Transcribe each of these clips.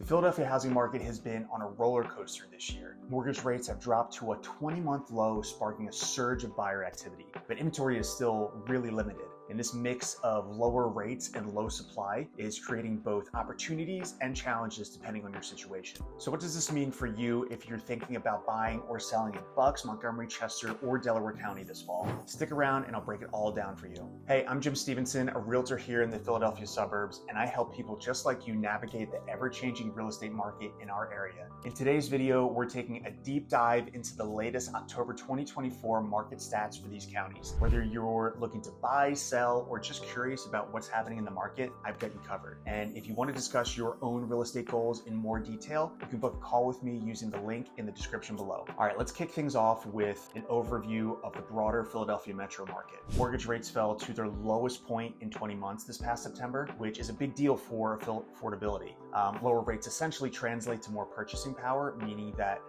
Philadelphia housing market has been on a roller coaster this year. Mortgage rates have dropped to a 20-month low, sparking a surge of buyer activity. But inventory is still really limited. And this mix of lower rates and low supply is creating both opportunities and challenges depending on your situation. So what does this mean for you if you're thinking about buying or selling in Bucks, Montgomery, Chester, or Delaware County this fall? Stick around and I'll break it all down for you. Hey, I'm Jim Stevenson, a realtor here in the Philadelphia suburbs, and I help people just like you navigate the ever-changing real estate market in our area. In today's video, we're taking a deep dive into the latest October 2024 market stats for these counties. Whether you're looking to buy, sell, or just curious about what's happening in the market, I've got you covered. And if you want to discuss your own real estate goals in more detail, you can book a call with me using the link in the description below. All right, let's kick things off with an overview of the broader Philadelphia metro market. Mortgage rates fell to their lowest point in 20 months this past September, which is a big deal for affordability. Lower rates essentially translate to more purchasing power, meaning that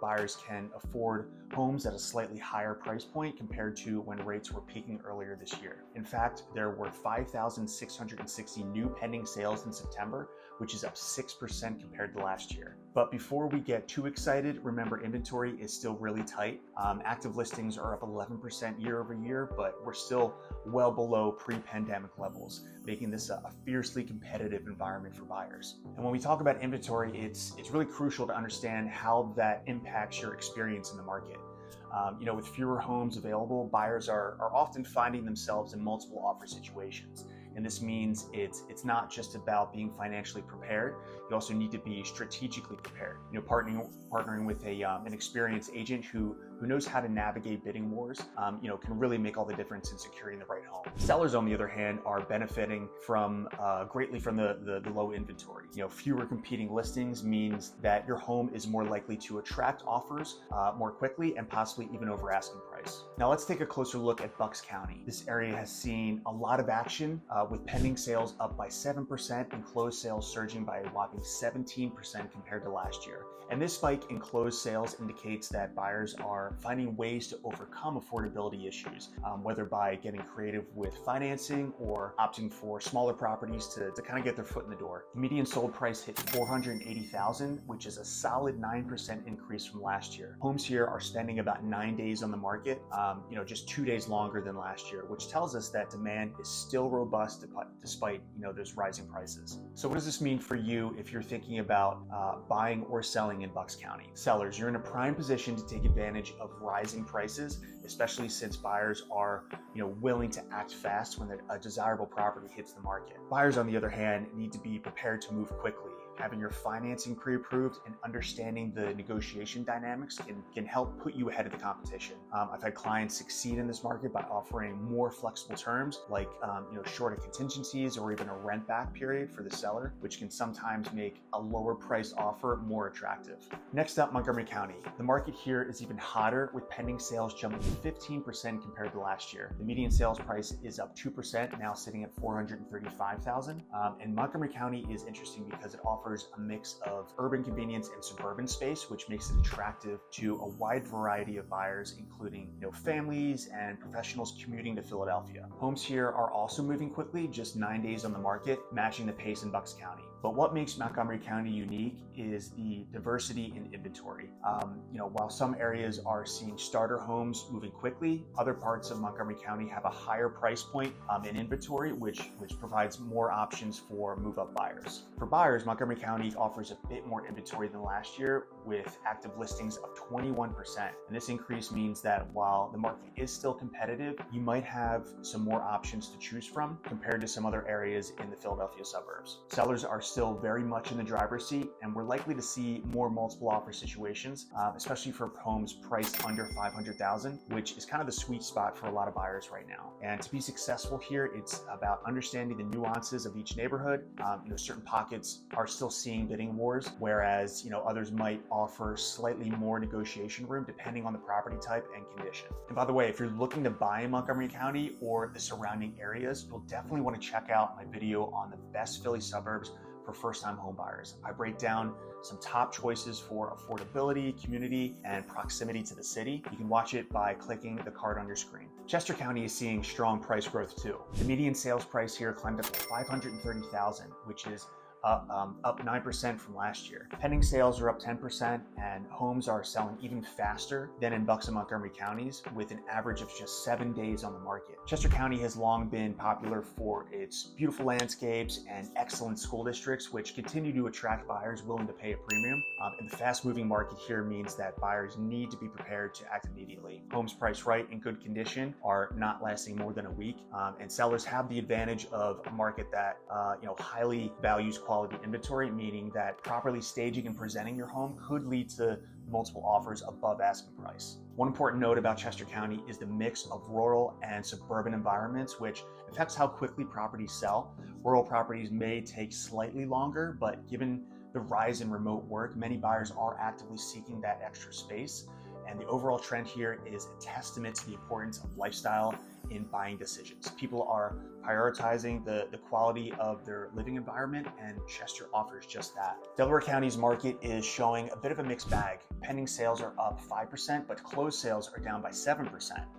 buyers can afford homes at a slightly higher price point compared to when rates were peaking earlier this year. In fact, there were 5,660 new pending sales in September, which is up 6% compared to last year. But before we get too excited, remember inventory is still really tight. Active listings are up 11% year over year, but we're still well below pre-pandemic levels, making this a fiercely competitive environment for buyers. And when we talk about inventory, it's really crucial to understand how that impacts your experience in the market. With fewer homes available, buyers are often finding themselves in multiple offer situations. And this means it's not just about being financially prepared. You also need to be strategically prepared. Partnering with an experienced agent who knows how to navigate bidding wars, can really make all the difference in securing the right home. Sellers, on the other hand, are benefiting greatly from the low inventory. Fewer competing listings means that your home is more likely to attract offers more quickly and possibly even over asking price. Now let's take a closer look at Bucks County. This area has seen a lot of action with pending sales up by 7% and closed sales surging by a whopping 17% compared to last year. And this spike in closed sales indicates that buyers are finding ways to overcome affordability issues, whether by getting creative with financing or opting for smaller properties to kind of get their foot in the door. The median sold price hit $480,000, which is a solid 9% increase from last year. Homes here are spending about 9 days on the market, just 2 days longer than last year, which tells us that demand is still robust despite those rising prices. So what does this mean for you if you're thinking about buying or selling in Bucks County? Sellers, you're in a prime position to take advantage of rising prices, especially since buyers are willing to act fast when a desirable property hits the market. Buyers, on the other hand, need to be prepared to move quickly. Having your financing pre-approved and understanding the negotiation dynamics can help put you ahead of the competition. I've had clients succeed in this market by offering more flexible terms like shorter contingencies or even a rent back period for the seller, which can sometimes make a lower priced offer more attractive. Next up, Montgomery County. The market here is even hotter, with pending sales jumping 15% compared to last year. The median sales price is up 2%, now sitting at $435,000. And Montgomery County is interesting because it offers a mix of urban convenience and suburban space, which makes it attractive to a wide variety of buyers, including families and professionals commuting to Philadelphia. Homes here are also moving quickly, just 9 days on the market, matching the pace in Bucks County. But what makes Montgomery County unique is the diversity in inventory. While some areas are seeing starter homes moving quickly, other parts of Montgomery County have a higher price point in inventory, which provides more options for move-up buyers. For buyers, Montgomery County offers a bit more inventory than last year, with active listings of 21%. And this increase means that while the market is still competitive, you might have some more options to choose from compared to some other areas in the Philadelphia suburbs. Sellers are still very much in the driver's seat, and we're likely to see more multiple offer situations, especially for homes priced under $500,000, which is kind of the sweet spot for a lot of buyers right now. And to be successful here, it's about understanding the nuances of each neighborhood. Certain pockets are still seeing bidding wars, whereas others might offer slightly more negotiation room depending on the property type and condition. And by the way, if you're looking to buy in Montgomery County or the surrounding areas, you'll definitely want to check out my video on the best Philly suburbs for first-time home buyers. I break down some top choices for affordability, community, and proximity to the city. You can watch it by clicking the card on your screen. Chester County is seeing strong price growth too. The median sales price here climbed up to $530,000, which is up 9% from last year. Pending sales are up 10%, and homes are selling even faster than in Bucks and Montgomery counties, with an average of just 7 days on the market. Chester County has long been popular for its beautiful landscapes and excellent school districts, which continue to attract buyers willing to pay a premium. And the fast-moving market here means that buyers need to be prepared to act immediately. Homes priced right in good condition are not lasting more than a week, and sellers have the advantage of a market that highly values quality inventory, meaning that properly staging and presenting your home could lead to multiple offers above asking price. One important note about Chester County is the mix of rural and suburban environments, which affects how quickly properties sell. Rural properties may take slightly longer, but given the rise in remote work, many buyers are actively seeking that extra space. And the overall trend here is a testament to the importance of lifestyle in buying decisions. People are prioritizing the quality of their living environment, and Chester offers just that. Delaware County's market is showing a bit of a mixed bag. Pending sales are up 5%, but closed sales are down by 7%.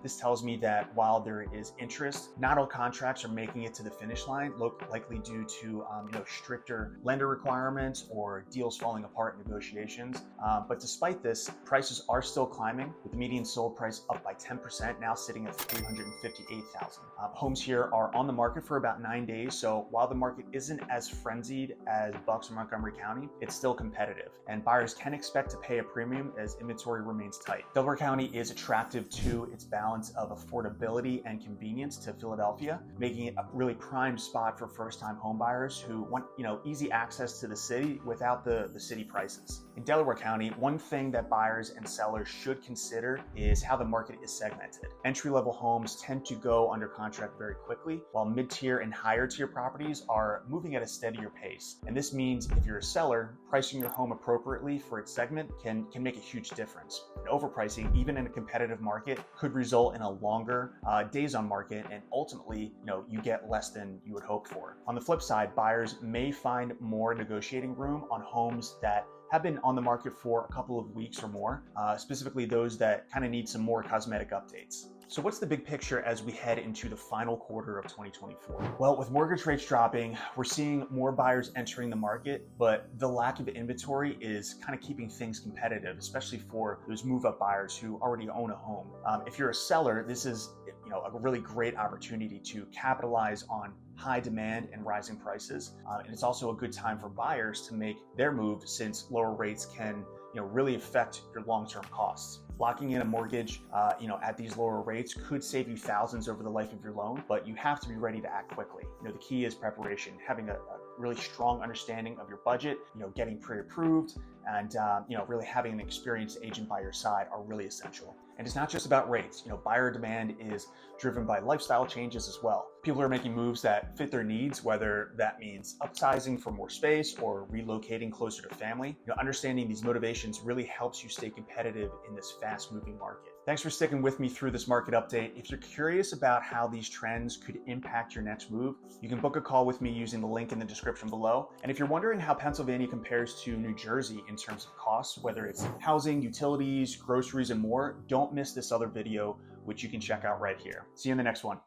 This tells me that while there is interest, not all contracts are making it to the finish line, likely due to stricter lender requirements or deals falling apart in negotiations. But despite this, prices are still climbing, with the median sold price up by 10%, now sitting at $358,000. Homes here are on the market for about 9 days, so while the market isn't as frenzied as Bucks or Montgomery County, it's still competitive, and buyers can expect to pay a premium as inventory remains tight. Delaware County is attractive to its balance of affordability and convenience to Philadelphia, making it a really prime spot for first-time home buyers who want easy access to the city without the city prices. In Delaware County, one thing that buyers and sellers should consider is how the market is segmented. Entry-level homes tend to go under contract very quickly, while mid-tier and higher tier properties are moving at a steadier pace. And this means if you're a seller, pricing your home appropriately for its segment can make a huge difference. And overpricing, even in a competitive market, could result in a longer days on market, and ultimately, you get less than you would hope for. On the flip side, buyers may find more negotiating room on homes that have been on the market for a couple of weeks or more, specifically those that kind of need some more cosmetic updates. So what's the big picture as we head into the final quarter of 2024? Well, with mortgage rates dropping, we're seeing more buyers entering the market, but the lack of inventory is kind of keeping things competitive, especially for those move-up buyers who already own a home. If you're a seller, this is a really great opportunity to capitalize on high demand and rising prices. And it's also a good time for buyers to make their move, since lower rates can really affect your long-term costs. Locking in a mortgage at these lower rates could save you thousands over the life of your loan, but you have to be ready to act quickly. The key is preparation, having a really strong understanding of your budget, getting pre-approved, and really having an experienced agent by your side are really essential. And it's not just about rates. Buyer demand is driven by lifestyle changes as well. People are making moves that fit their needs, whether that means upsizing for more space or relocating closer to family. Understanding these motivations really helps you stay competitive in this fast-moving market. Thanks for sticking with me through this market update. If you're curious about how these trends could impact your next move, you can book a call with me using the link in the description below. And if you're wondering how Pennsylvania compares to New Jersey in terms of costs, whether it's housing, utilities, groceries, and more, don't miss this other video, which you can check out right here. See you in the next one.